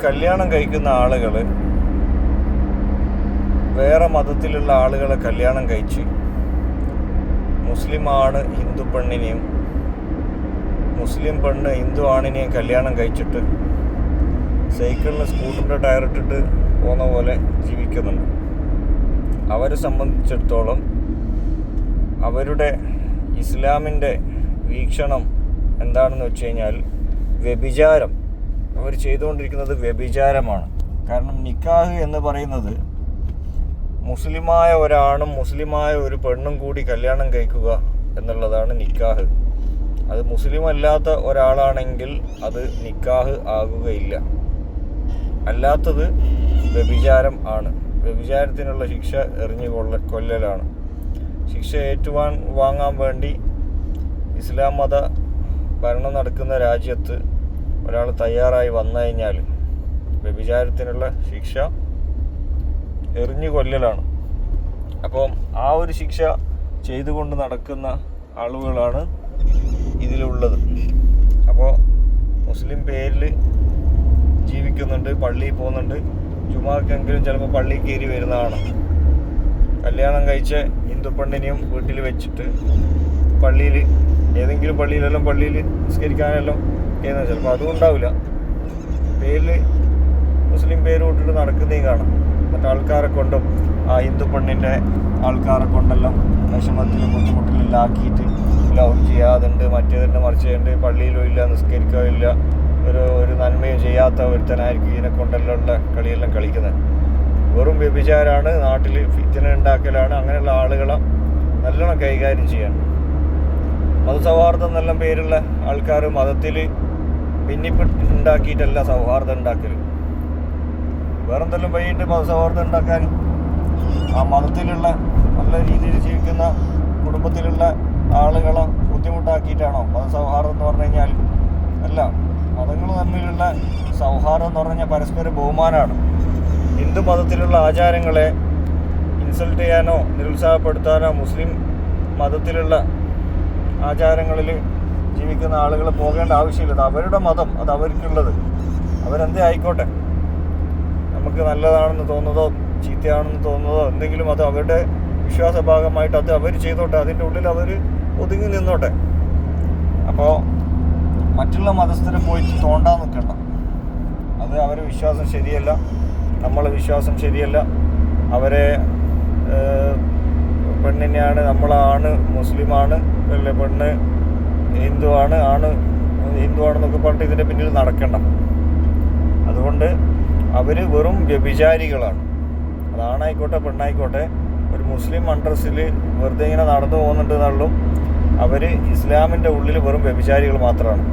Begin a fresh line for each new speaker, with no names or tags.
കല്യാണം കഴിക്കുന്ന ആളുകൾ വേറെ മതത്തിലുള്ള ആളുകളെ കല്യാണം കഴിച്ച് മുസ്ലിമാണ് ഹിന്ദു പെണ്ണിനെയും മുസ്ലിം പെണ്ണ് ഹിന്ദു ആണിനെയും കല്യാണം കഴിച്ചിട്ട് സൈക്കിളിന് സ്കൂട്ടറിൻ്റെ ടയറിട്ടിട്ട് പോകുന്ന പോലെ ജീവിക്കുന്നുണ്ട്. അവരെ സംബന്ധിച്ചിടത്തോളം അവരുടെ ഇസ്ലാമിൻ്റെ വീക്ഷണം എന്താണെന്ന് വെച്ച് കഴിഞ്ഞാൽ വ്യഭിചാരം, അവർ ചെയ്തുകൊണ്ടിരിക്കുന്നത് വ്യഭിചാരമാണ്. കാരണം നിക്കാഹ് എന്ന് പറയുന്നത് മുസ്ലിമായ ഒരാണും മുസ്ലിമായ ഒരു പെണ്ണും കൂടി കല്യാണം കഴിക്കുക എന്നുള്ളതാണ് നിക്കാഹ്. അത് മുസ്ലിം അല്ലാത്ത ഒരാളാണെങ്കിൽ അത് നിക്കാഹ് ആകുകയില്ല. അല്ലാത്തത് വ്യഭിചാരം ആണ്. വ്യഭിചാരത്തിനുള്ള ശിക്ഷ എറിഞ്ഞു കൊല്ലലാണ്. ശിക്ഷ വാങ്ങാൻ വേണ്ടി ഇസ്ലാം മത ഭരണം നടക്കുന്ന രാജ്യത്ത് ഒരാൾ തയ്യാറായി വന്നു കഴിഞ്ഞാൽ വ്യഭിചാരത്തിനുള്ള ശിക്ഷ എറിഞ്ഞു കൊല്ലലാണ്. അപ്പം ആ ഒരു ശിക്ഷ ചെയ്തുകൊണ്ട് നടക്കുന്ന ആളുകളാണ് ഇതിലുള്ളത്. അപ്പോൾ മുസ്ലിം പേരിൽ ജീവിക്കുന്നുണ്ട്, പള്ളിയിൽ പോകുന്നുണ്ട്, ജുമാക്കെങ്കിലും ചിലപ്പോൾ പള്ളിയിൽ കയറി വരുന്നതാണ്. കല്യാണം കഴിച്ച ഹിന്ദു പെണ്ണിനെയും വീട്ടിൽ വെച്ചിട്ട് പള്ളിയിൽ ഏതെങ്കിലും പള്ളിയിൽ നിസ്കരിക്കാനെല്ലാം ചെയ്യുന്നത് ചിലപ്പോൾ അതും ഉണ്ടാവില്ല. പേരിൽ മുസ്ലിം പേര് വിട്ടിട്ട് നടക്കുന്നതും കാണാം. മറ്റാൾക്കാരെ കൊണ്ടും ആ ഹിന്ദു പെണ്ണിൻ്റെ ആൾക്കാരെ കൊണ്ടെല്ലാം വിഷമത്തിലും ബുദ്ധിമുട്ടിലെല്ലാം ആക്കിയിട്ട് ലവ് ചെയ്യാതുണ്ട്, മറ്റേതിൻ്റെ മറിച്ചുണ്ട്, പള്ളിയിലും ഇല്ല, നിസ്കരിക്കുകയോ ഇല്ല, ഒരു നന്മയും ചെയ്യാത്ത ഒരുത്തനായിരിക്കും ഇതിനെ കൊണ്ടെല്ലാം ഉള്ള കളിയെല്ലാം കളിക്കുന്നത്. വെറും വ്യഭിചാരമാണ്, നാട്ടിൽ ഫിത്ന ഉണ്ടാക്കലാണ്. അങ്ങനെയുള്ള ആളുകളെ നല്ലോണം കൈകാര്യം ചെയ്യണം. മതസൗഹാർദ്ദം എന്നെല്ലാം പേരുള്ള ആൾക്കാർ മതത്തിൽ ഭിന്നിപ്പെട്ട് ഉണ്ടാക്കിയിട്ടല്ല സൗഹാർദ്ദം ഉണ്ടാക്കൽ. വേറെന്തെല്ലാം വഴിയുണ്ട് മതസൗഹാർദ്ദം ഉണ്ടാക്കാൻ? ആ മതത്തിലുള്ള നല്ല രീതിയിൽ ജീവിക്കുന്ന കുടുംബത്തിലുള്ള ആളുകളെ ബുദ്ധിമുട്ടാക്കിയിട്ടാണോ മതസൗഹാർദ്ദം എന്ന് പറഞ്ഞു കഴിഞ്ഞാൽ? അല്ല, മതങ്ങൾ തമ്മിലുള്ള സൗഹാർദ്ദം എന്ന് പറഞ്ഞു കഴിഞ്ഞാൽ പരസ്പര ബഹുമാനമാണ്. ഹിന്ദു മതത്തിലുള്ള ആചാരങ്ങളെ ഇൻസൾട്ട് ചെയ്യാനോ നിരുത്സാഹപ്പെടുത്താനോ മുസ്ലിം മതത്തിലുള്ള ആചാരങ്ങളിൽ ജീവിക്കുന്ന ആളുകൾ പോകേണ്ട ആവശ്യമില്ല. അത് അവരുടെ മതം, അത് അവർക്കുള്ളത്. അവരെന്തേ ആയിക്കോട്ടെ, നമുക്ക് നല്ലതാണെന്ന് തോന്നുന്നതോ ചീത്തയാണെന്ന് തോന്നുന്നതോ എന്തെങ്കിലും അത് അവരുടെ വിശ്വാസ ഭാഗമായിട്ട് അത് അവർ ചെയ്തോട്ടെ. അതിൻ്റെ ഉള്ളിൽ അവർ ഒതുങ്ങി നിന്നോട്ടെ. അപ്പോൾ മറ്റുള്ള മതസ്ഥരെ പോയിട്ട് തോണ്ടാൻ നിൽക്കണ്ട. അത് അവരുടെ വിശ്വാസം ശരിയല്ല, നമ്മളെ വിശ്വാസം ശരിയല്ല. അവരെ പെണ്ണിനെയാണ്, നമ്മളാണ് മുസ്ലിമാണ്, അല്ലെ പെണ്ണ് ഹിന്ദുവാണ്, ഹിന്ദുവാണെന്നൊക്കെ പറഞ്ഞിട്ട് ഇതിൻ്റെ പിന്നിൽ നടക്കണ്ട. അതുകൊണ്ട് അവർ വെറും വ്യഭിചാരികളാണ്. അതാണായിക്കോട്ടെ പെണ്ണായിക്കോട്ടെ. ഒരു മുസ്ലിം അഡ്രസ്സിൽ വെറുതെ ഇങ്ങനെ നടന്നു പോകുന്നുണ്ട് എന്നുള്ളൂ. അവർ ഇസ്ലാമിൻ്റെ ഉള്ളിൽ വെറും വ്യഭിചാരികൾ മാത്രമാണ്.